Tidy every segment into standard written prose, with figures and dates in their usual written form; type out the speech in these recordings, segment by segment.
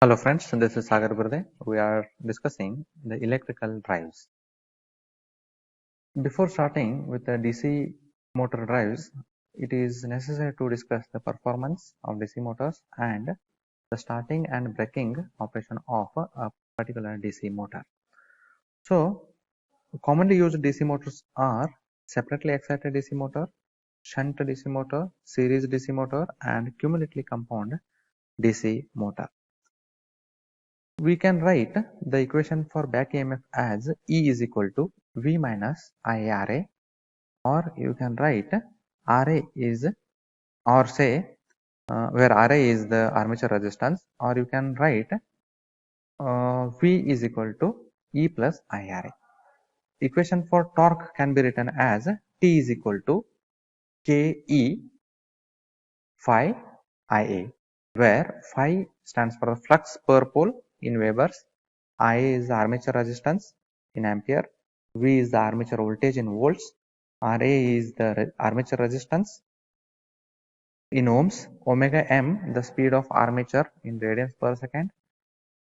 Hello friends, this is Sagar Burde. We are discussing the electrical drives. Before starting with the DC motor drives, it is necessary to discuss the performance of DC motors and the starting and braking operation of a particular DC motor. So, commonly used DC motors are separately excited DC motor, shunt DC motor, series DC motor, and cumulatively compound DC motor. We can write the equation for back EMF as E is equal to V minus IRA, or you can write RA is, or say where RA is the armature resistance, or you can write V is equal to E plus IRA. Equation for torque can be written as T is equal to KE phi IA, where phi stands for the flux per pole in Webers, IA is the armature resistance in ampere, V is the armature voltage in volts, RA is the armature resistance in ohms, omega m the speed of armature in radians per second,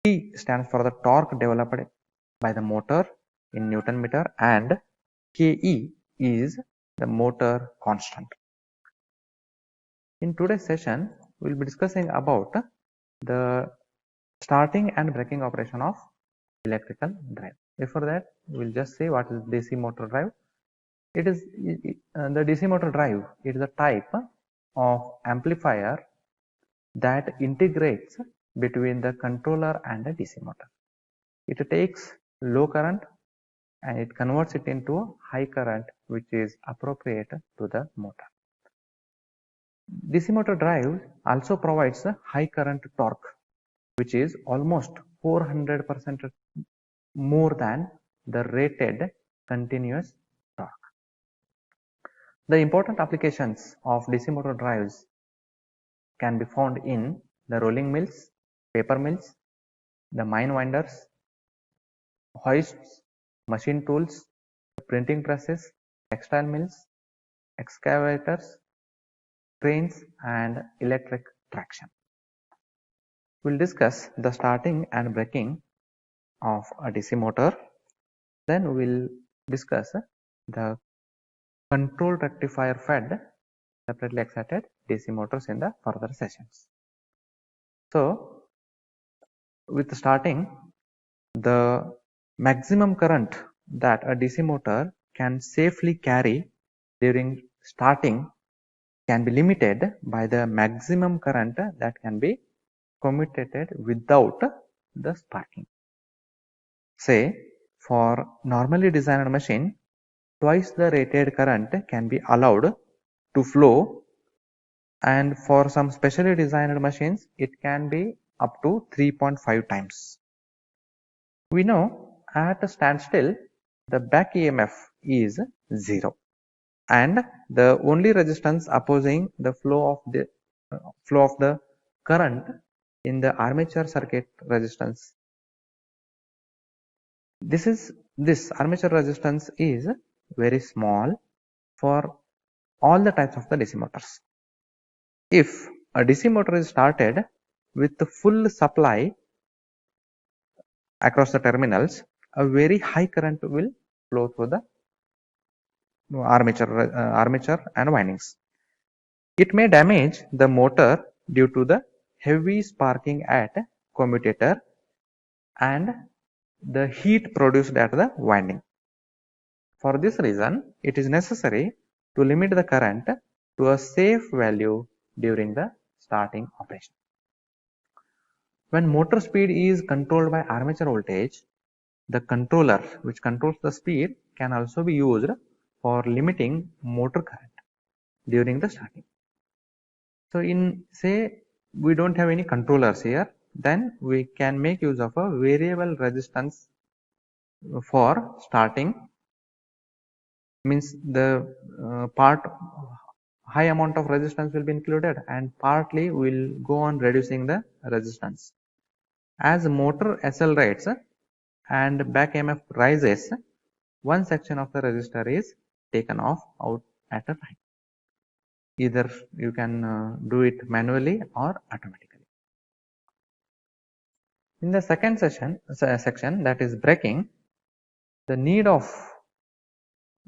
T stands for the torque developed by the motor in Newton meter, and KE is the motor constant. In today's session, we will be discussing about the starting and braking operation of electrical drive. Before that, we will just say what is DC motor drive. It is the DC motor drive. It is a type of amplifier that integrates between the controller and the DC motor. It takes low current and it converts it into high current, which is appropriate to the motor. DC motor drive also provides a high current torque, which is almost 400% more than the rated continuous torque. The important applications of DC motor drives can be found in the rolling mills, paper mills, the mine winders, hoists, machine tools, printing presses, textile mills, excavators, trains, and electric traction. We'll discuss the starting and braking of a DC motor. Then we'll discuss the control rectifier fed separately excited DC motors in the further sessions. So, with starting, the maximum current that a DC motor can safely carry during starting can be limited by the maximum current that can be commutated without the sparking. Say, for normally designed machine, twice the rated current can be allowed to flow, and for some specially designed machines, it can be up to 3.5 times. We know at a standstill, the back EMF is 0, and the only resistance opposing the flow of the current in the armature circuit resistance. This armature resistance is very small for all the types of the DC motors. If a DC motor is started with the full supply across the terminals, a very high current will flow through the armature and windings. It may damage the motor due to the heavy sparking at commutator and the heat produced at the winding. For this reason, it is necessary to limit the current to a safe value during the starting operation. When motor speed is controlled by armature voltage, the controller which controls the speed can also be used for limiting motor current during the starting. So in say we don't have any controllers here, then we can make use of a variable resistance for starting, means the part high amount of resistance will be included and partly will go on reducing the resistance. As motor accelerates and back EMF rises, one section of the resistor is taken off out at a time. Either you can do it manually or automatically. In the second section, that is braking, the need of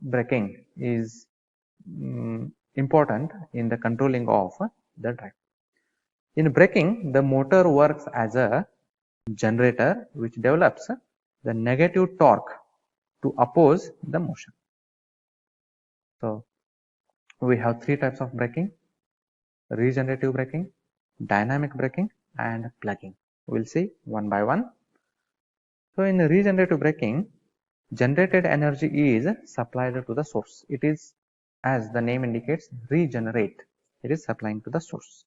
braking is important in the controlling of the drive. In braking, the motor works as a generator which develops the negative torque to oppose the motion. So we have three types of braking: regenerative braking, dynamic braking, and plugging. We'll see one by one. So in regenerative braking, generated energy is supplied to the source. It is, as the name indicates, regenerate. It is supplying to the source.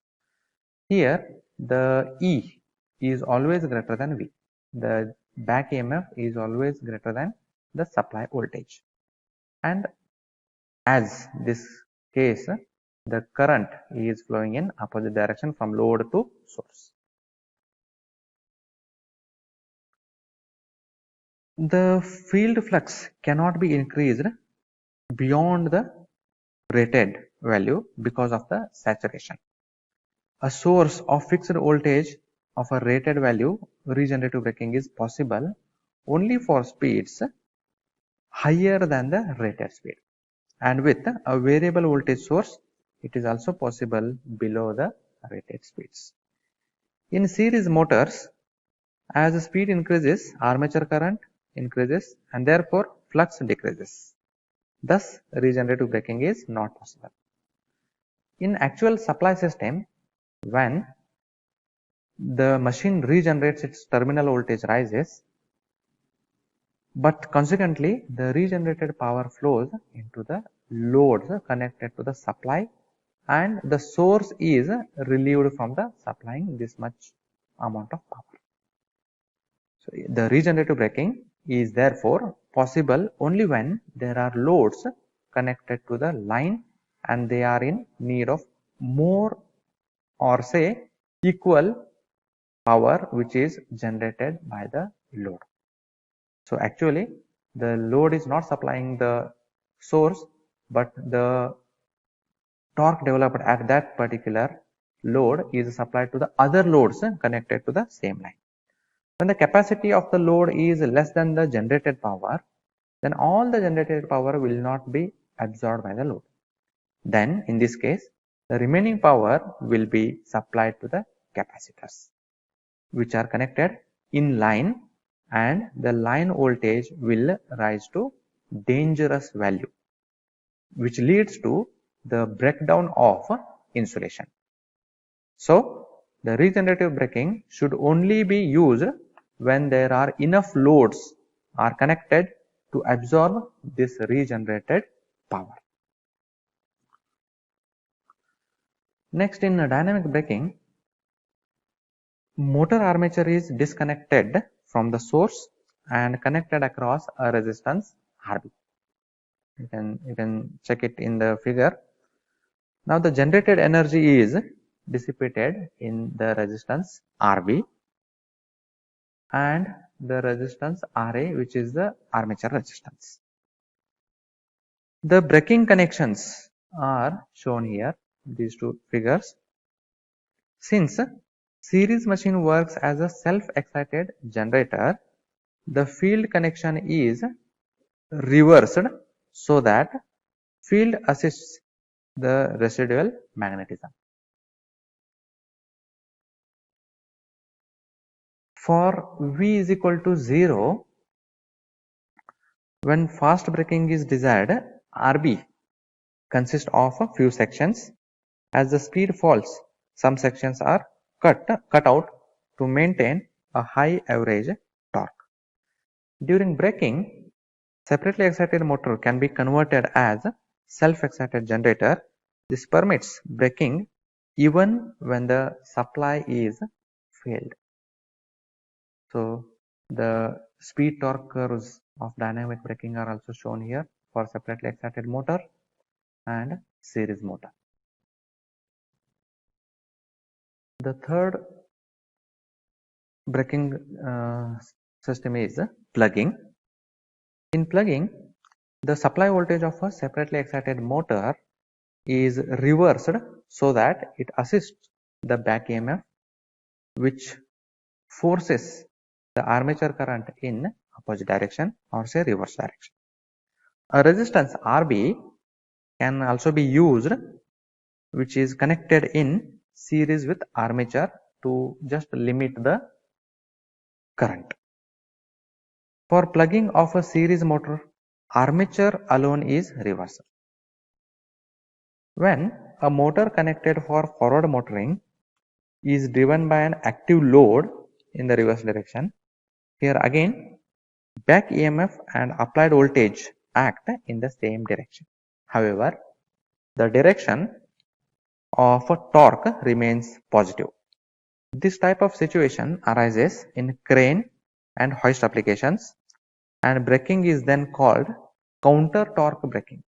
Here the E is always greater than V. The back EMF is always greater than the supply voltage. And as this case, the current is flowing in opposite direction from load to source. The field flux cannot be increased beyond the rated value because of the saturation. A source of fixed voltage of a rated value, regenerative braking is possible only for speeds higher than the rated speed, and with a variable voltage source it is also possible below the rated speeds. In series motors, as the speed increases, armature current increases and therefore flux decreases. Thus, regenerative braking is not possible. In actual supply system, when the machine regenerates, its terminal voltage rises, but consequently the regenerated power flows into the loads connected to the supply, and the source is relieved from the supplying this much amount of power. So the regenerative braking is therefore possible only when there are loads connected to the line and they are in need of more, or say equal, power which is generated by the load. So actually the load is not supplying the source, but the torque developed at that particular load is supplied to the other loads connected to the same line. When the capacity of the load is less than the generated power, then all the generated power will not be absorbed by the load. Then in this case, the remaining power will be supplied to the capacitors, which are connected in line, and the line voltage will rise to dangerous value, which leads to the breakdown of insulation. So the regenerative braking should only be used when there are enough loads are connected to absorb this regenerated power. Next, in dynamic braking, motor armature is disconnected from the source and connected across a resistance Rb. You can check it in the figure. Now the generated energy is dissipated in the resistance Rb and the resistance Ra, which is the armature resistance. The braking connections are shown here, these two figures. Since series machine works as a self-excited generator, the field connection is reversed so that field assists the residual magnetism. For V is equal to 0, when fast braking is desired, Rb consists of a few sections. As the speed falls, some sections are cut out to maintain a high average torque. During braking, separately excited motor can be converted as a self-excited generator. This permits braking even when the supply is failed. So the speed torque curves of dynamic braking are also shown here for separately excited motor and series motor. The third braking system is plugging. In plugging, the supply voltage of a separately excited motor is reversed so that it assists the back EMF, which forces the armature current in opposite direction or say reverse direction. A resistance RB can also be used, which is connected in series with armature to just limit the current. For plugging of a series motor, armature alone is reversible. When a motor connected for forward motoring is driven by an active load in the reverse direction, here again back EMF and applied voltage act in the same direction. However, the direction of a torque remains positive. This type of situation arises in crane and hoist applications, and braking is then called counter torque braking.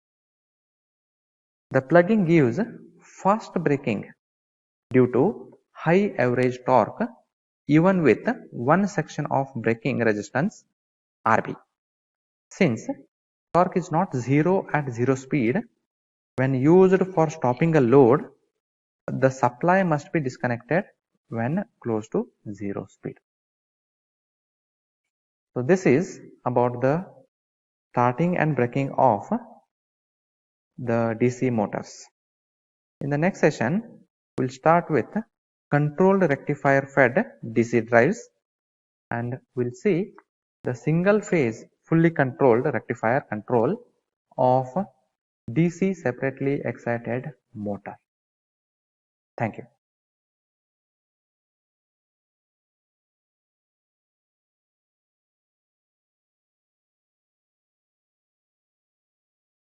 The plugging gives fast braking due to high average torque even with one section of braking resistance RB. Since torque is not zero at zero speed, when used for stopping a load, the supply must be disconnected when close to zero speed. So this is about the starting and braking of the DC motors. In the next session, we'll start with controlled rectifier fed DC drives, and we'll see the single phase fully controlled rectifier control of DC separately excited motor. Thank you.